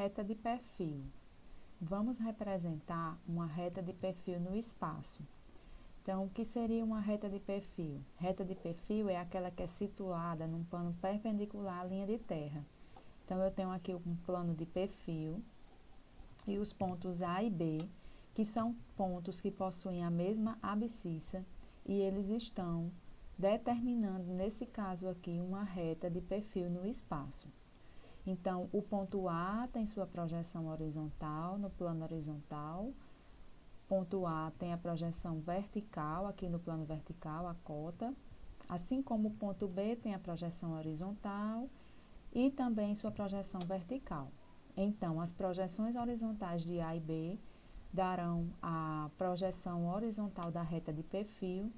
Reta de perfil. Vamos representar uma reta de perfil no espaço. Então, o que seria uma reta de perfil? Reta de perfil é aquela que é situada num plano perpendicular à linha de terra. Então, eu tenho aqui um plano de perfil e os pontos A e B, que são pontos que possuem a mesma abscissa e eles estão determinando, nesse caso aqui, uma reta de perfil no espaço. Então, o ponto A tem sua projeção horizontal, no plano horizontal. Ponto A tem a projeção vertical, aqui no plano vertical, a cota. Assim como o ponto B tem a projeção horizontal e também sua projeção vertical. Então, as projeções horizontais de A e B darão a projeção horizontal da reta de perfil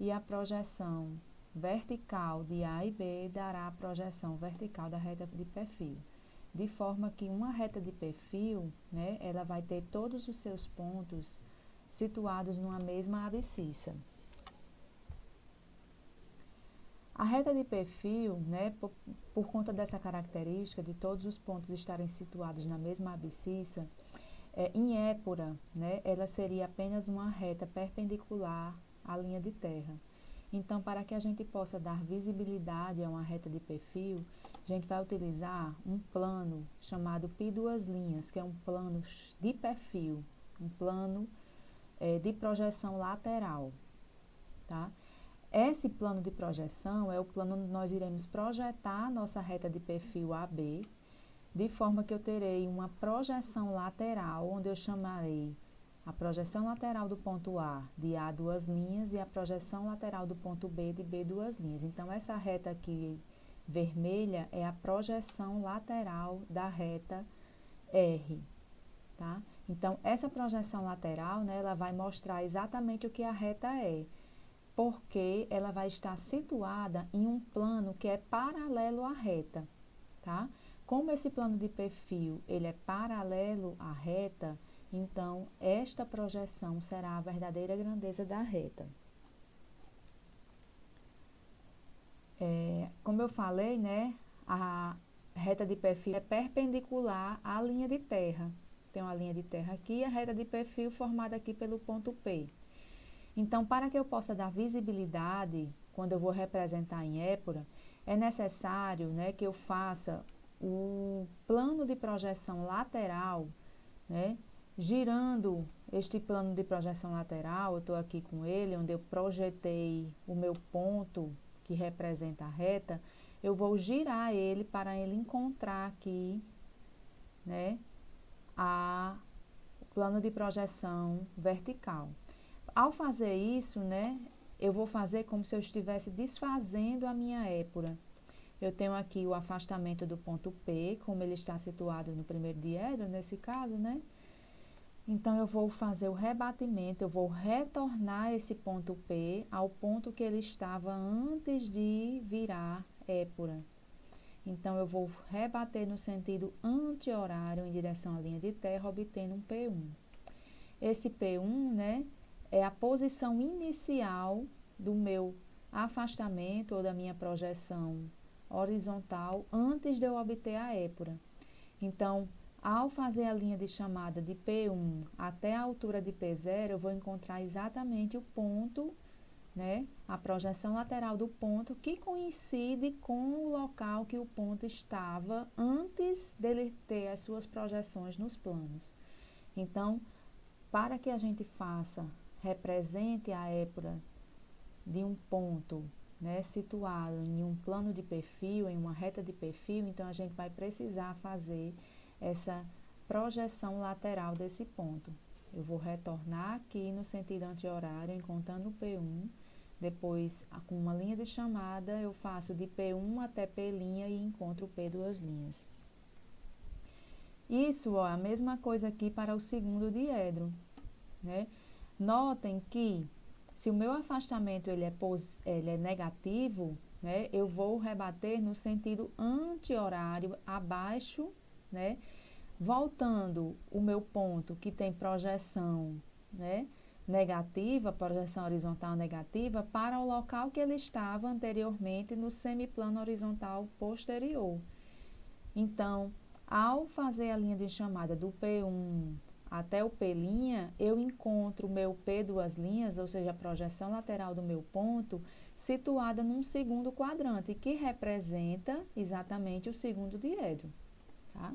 e a projeção vertical de A e B dará a projeção vertical da reta de perfil. De forma que uma reta de perfil, né, ela vai ter todos os seus pontos situados numa mesma abscissa. A reta de perfil, né, por conta dessa característica de todos os pontos estarem situados na mesma abscissa, em épora, né, ela seria apenas uma reta perpendicular à linha de terra. Então, para que a gente possa dar visibilidade a uma reta de perfil, a gente vai utilizar um plano chamado Pi duas linhas, que é um plano de perfil, um plano de projeção lateral, tá? Esse plano de projeção é o plano onde nós iremos projetar a nossa reta de perfil AB, de forma que eu terei uma projeção lateral, onde eu chamarei a projeção lateral do ponto A de A duas linhas e a projeção lateral do ponto B de B duas linhas. Então, essa reta aqui vermelha é a projeção lateral da reta R, tá? Então, essa projeção lateral, né, ela vai mostrar exatamente o que a reta é, porque ela vai estar situada em um plano que é paralelo à reta, tá? Como esse plano de perfil, ele é paralelo à reta, então, esta projeção será a verdadeira grandeza da reta. Como eu falei, né, a reta de perfil é perpendicular à linha de terra. Tem uma linha de terra aqui e a reta de perfil formada aqui pelo ponto P. Então, para que eu possa dar visibilidade, quando eu vou representar em épora, é necessário, né, que eu faça o plano de projeção lateral, né, girando este plano de projeção lateral. Eu estou aqui com ele, onde eu projetei o meu ponto que representa a reta, eu vou girar ele para ele encontrar aqui, né, o plano de projeção vertical. Ao fazer isso, né, eu vou fazer como se eu estivesse desfazendo a minha épora. Eu tenho aqui o afastamento do ponto P, como ele está situado no primeiro diedro, nesse caso, né? Então, eu vou fazer o rebatimento, eu vou retornar esse ponto P ao ponto que ele estava antes de virar épora. Então, eu vou rebater no sentido anti-horário em direção à linha de terra, obtendo um P1. Esse P1, né, é a posição inicial do meu afastamento ou da minha projeção horizontal antes de eu obter a épora. Então, ao fazer a linha de chamada de P1 até a altura de P0, eu vou encontrar exatamente o ponto, né, a projeção lateral do ponto que coincide com o local que o ponto estava antes dele ter as suas projeções nos planos. Então, para que a gente represente a épora de um ponto, né, situado em um plano de perfil, em uma reta de perfil, então a gente vai precisar fazer essa projeção lateral desse ponto. Eu vou retornar aqui no sentido anti-horário, encontrando o P1, depois com uma linha de chamada eu faço de P1 até P' e encontro P duas linhas. Isso, ó, a mesma coisa aqui para o segundo diedro, né? Notem que se o meu afastamento ele é negativo, né, eu vou rebater no sentido anti-horário abaixo, né, voltando o meu ponto que tem projeção, né, negativa, projeção horizontal negativa, para o local que ele estava anteriormente no semiplano horizontal posterior. Então, Ao fazer a linha de chamada do P1 até o P', eu encontro o meu P duas linhas, ou seja, a projeção lateral do meu ponto, situada num segundo quadrante, que representa exatamente o segundo diedro. Tá?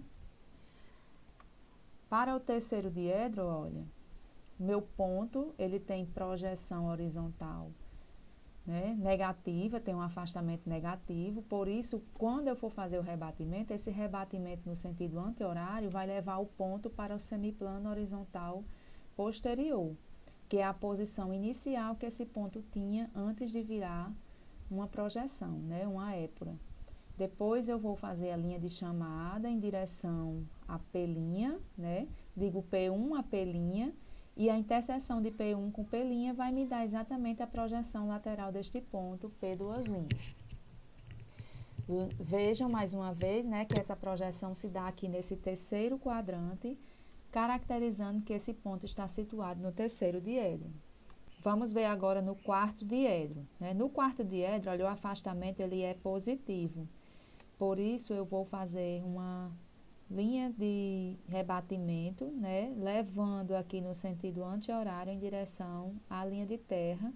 Para o terceiro diedro, olha, meu ponto, ele tem projeção horizontal, né, negativa, tem um afastamento negativo, por isso, quando eu for fazer o rebatimento, esse rebatimento no sentido anti-horário vai levar o ponto para o semiplano horizontal posterior, que é a posição inicial que esse ponto tinha antes de virar uma projeção, né, uma épura. Depois eu vou fazer a linha de chamada em direção a P', né? Digo P1 a P', e a interseção de P1 com P' vai me dar exatamente a projeção lateral deste ponto, P duas linhas. Vejam mais uma vez, né, que essa projeção se dá aqui nesse terceiro quadrante, caracterizando que esse ponto está situado no terceiro diedro. Vamos ver agora no quarto diedro, né? No quarto diedro, olha, o afastamento ele é positivo. Por isso, eu vou fazer uma linha de rebatimento, né, levando aqui no sentido anti-horário em direção à linha de terra,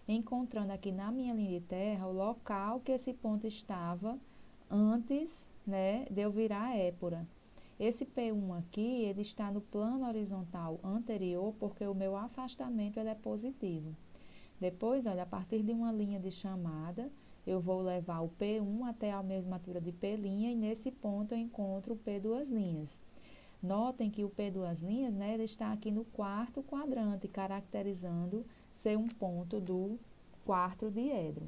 encontrando aqui na minha linha de terra o local que esse ponto estava antes, né, de eu virar a épura. Esse P1 aqui, ele está no plano horizontal anterior, porque o meu afastamento ele é positivo. Depois, olha, a partir de uma linha de chamada, eu vou levar o P1 até a mesma altura de P', e nesse ponto eu encontro o P duas linhas. Notem que o P duas linhas, né, ele está aqui no quarto quadrante, caracterizando ser um ponto do quarto diedro.